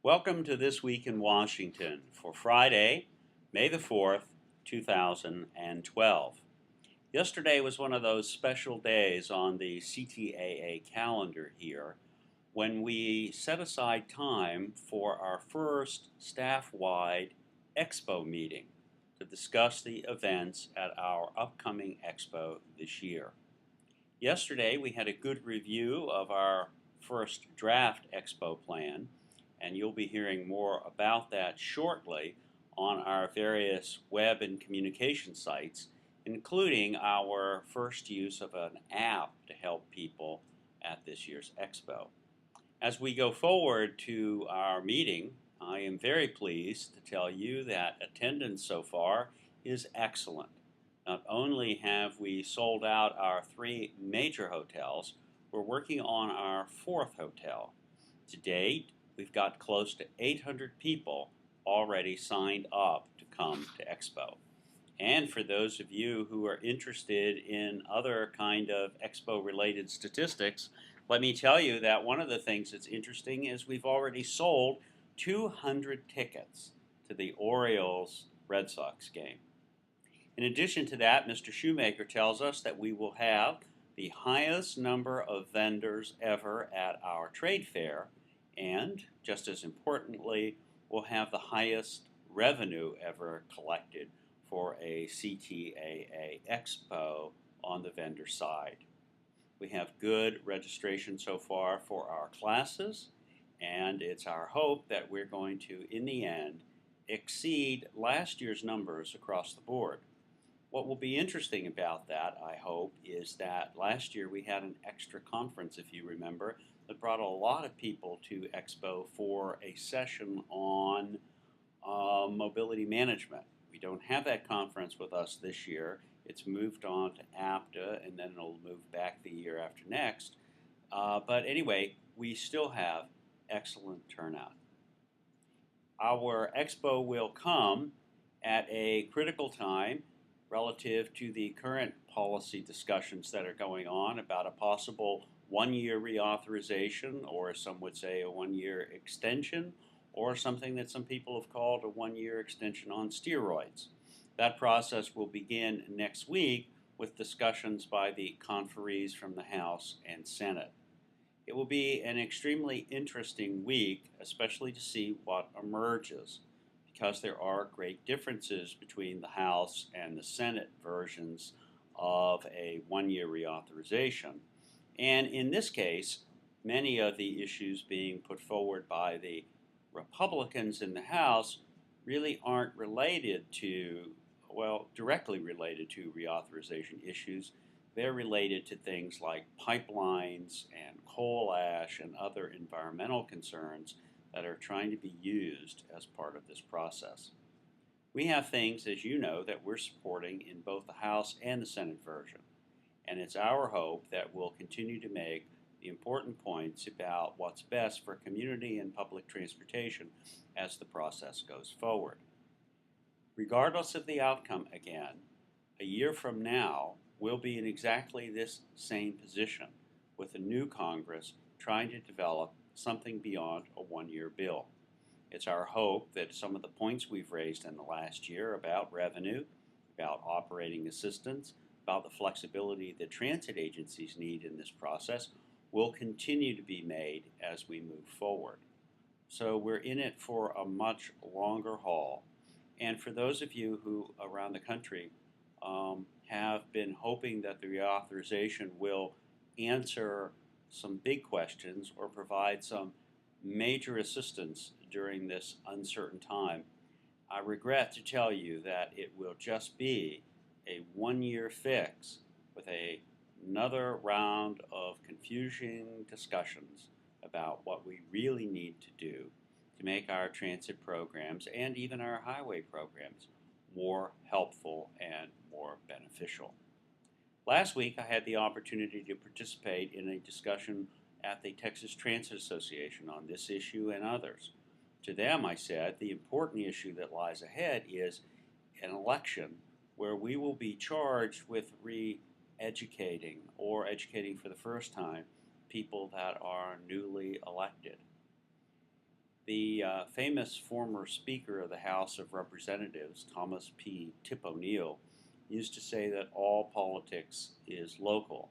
Welcome to This Week in Washington for Friday, May the 4th, 2012. Yesterday was one of those special days on the CTAA calendar here when we set aside time for our first staff-wide Expo meeting to discuss the events at our upcoming Expo this year. Yesterday we had a good review of our first draft Expo plan, and you'll be hearing more about that shortly on our various web and communication sites, including our first use of an app to help people at this year's Expo. As we go forward to our meeting, I am very pleased to tell you that attendance so far is excellent. Not only have we sold out our 3 major hotels, we're working on our 4th hotel. To date, we've got close to 800 people already signed up to come to Expo. And for those of you who are interested in other kind of Expo-related statistics, let me tell you that one of the things that's interesting is we've already sold 200 tickets to the Orioles-Red Sox game. In addition to that, Mr. Shoemaker tells us that we will have the highest number of vendors ever at our trade fair, and, just as importantly, we'll have the highest revenue ever collected for a CTAA Expo on the vendor side. We have good registration so far for our classes, and it's our hope that we're going to, in the end, exceed last year's numbers across the board. What will be interesting about that, I hope, is that last year we had an extra conference, if you remember, that brought a lot of people to Expo for a session on mobility management. We don't have that conference with us this year. It's moved on to APTA, and then it'll move back the year after next. But anyway, we still have excellent turnout. Our Expo will come at a critical time relative to the current policy discussions that are going on about a possible one-year reauthorization, or some would say a one-year extension, or something that some people have called a one-year extension on steroids. That process will begin next week with discussions by the conferees from the House and Senate. It will be an extremely interesting week, especially to see what emerges, because there are great differences between the House and the Senate versions of a one-year reauthorization. And in this case, many of the issues being put forward by the Republicans in the House really aren't related to, well, directly related to reauthorization issues. They're related to things like pipelines and coal ash and other environmental concerns that are trying to be used as part of this process. We have things, as you know, that we're supporting in both the House and the Senate version. And it's our hope that we'll continue to make the important points about what's best for community and public transportation as the process goes forward. Regardless of the outcome, again, a year from now, we'll be in exactly this same position with a new Congress trying to develop something beyond a one-year bill. It's our hope that some of the points we've raised in the last year about revenue, about operating assistance, about the flexibility that transit agencies need in this process will continue to be made as we move forward. So we're in it for a much longer haul. And for those of you who around the country have been hoping that the reauthorization will answer some big questions or provide some major assistance during this uncertain time, I regret to tell you that it will just be a one-year fix with another round of confusing discussions about what we really need to do to make our transit programs and even our highway programs more helpful and more beneficial. Last week, I had the opportunity to participate in a discussion at the Texas Transit Association on this issue and others. To them, I said, the important issue that lies ahead is an election where we will be charged with re-educating or educating for the first time people that are newly elected. The famous former Speaker of the House of Representatives, Thomas P. Tip O'Neill, used to say that all politics is local.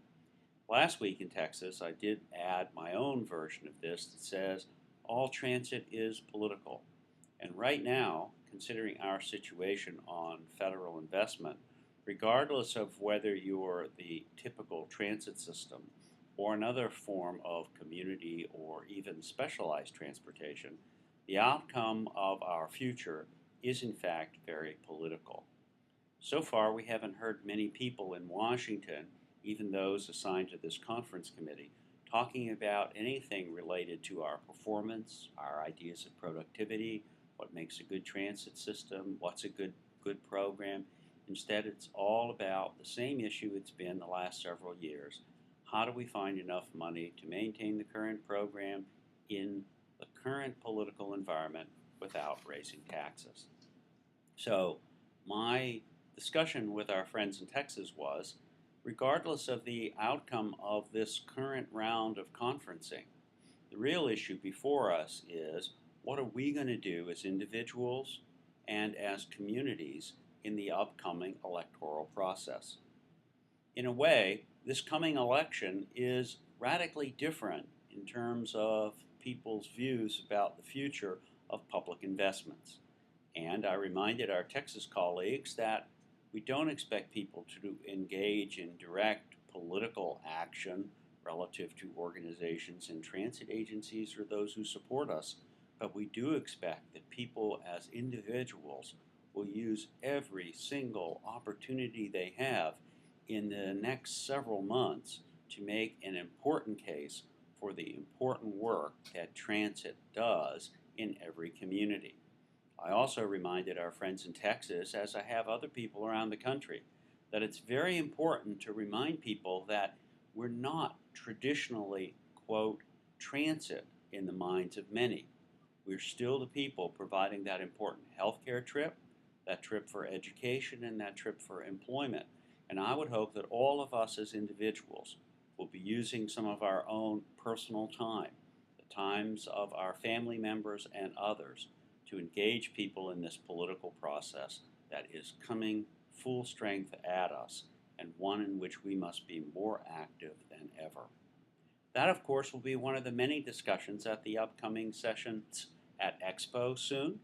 Last week in Texas, I did add my own version of this that says all transit is political. And right now, considering our situation on federal investment, regardless of whether you're the typical transit system or another form of community or even specialized transportation, the outcome of our future is in fact very political. So far, we haven't heard many people in Washington, even those assigned to this conference committee, talking about anything related to our performance, our ideas of productivity, what makes a good transit system, what's a good program. Instead, it's all about the same issue it's been the last several years. How do we find enough money to maintain the current program in the current political environment without raising taxes? So my discussion with our friends in Texas was, regardless of the outcome of this current round of conferencing, the real issue before us is, what are we going to do as individuals and as communities in the upcoming electoral process? In a way, this coming election is radically different in terms of people's views about the future of public investments. And I reminded our Texas colleagues that we don't expect people to engage in direct political action relative to organizations and transit agencies or those who support us, but we do expect that people as individuals will use every single opportunity they have in the next several months to make an important case for the important work that transit does in every community. I also reminded our friends in Texas, as I have other people around the country, that it's very important to remind people that we're not traditionally, quote, transit in the minds of many. We're still the people providing that important healthcare trip, that trip for education, and that trip for employment. And I would hope that all of us as individuals will be using some of our own personal time, the times of our family members and others, to engage people in this political process that is coming full strength at us, and one in which we must be more active than ever. That, of course, will be one of the many discussions at the upcoming sessions at Expo soon.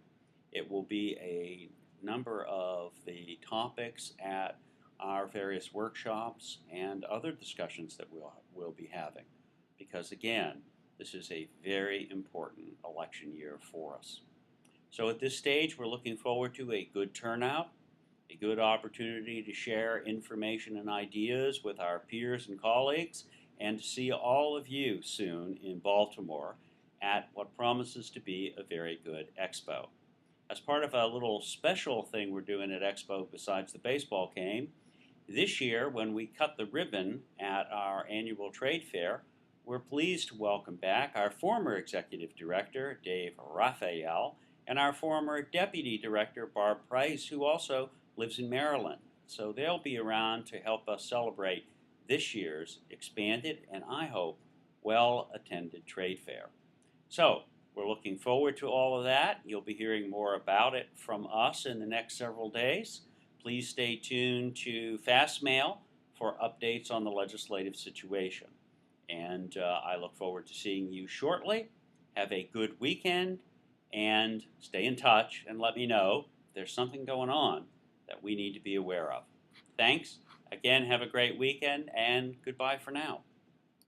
It will be a number of the topics at our various workshops and other discussions that we'll be having, because again, this is a very important election year for us. So at this stage, we're looking forward to a good turnout, a good opportunity to share information and ideas with our peers and colleagues, and to see all of you soon in Baltimore at what promises to be a very good expo. As part of a little special thing we're doing at Expo besides the baseball game, this year when we cut the ribbon at our annual trade fair, we're pleased to welcome back our former executive director, Dave Raphael, and our former deputy director, Barb Price, who also lives in Maryland. So they'll be around to help us celebrate this year's expanded and, I hope, well-attended trade fair. So we're looking forward to all of that. You'll be hearing more about it from us in the next several days. Please stay tuned to Fastmail for updates on the legislative situation. And I look forward to seeing you shortly. Have a good weekend, and stay in touch and let me know if there's something going on that we need to be aware of. Thanks. Again, have a great weekend, and goodbye for now.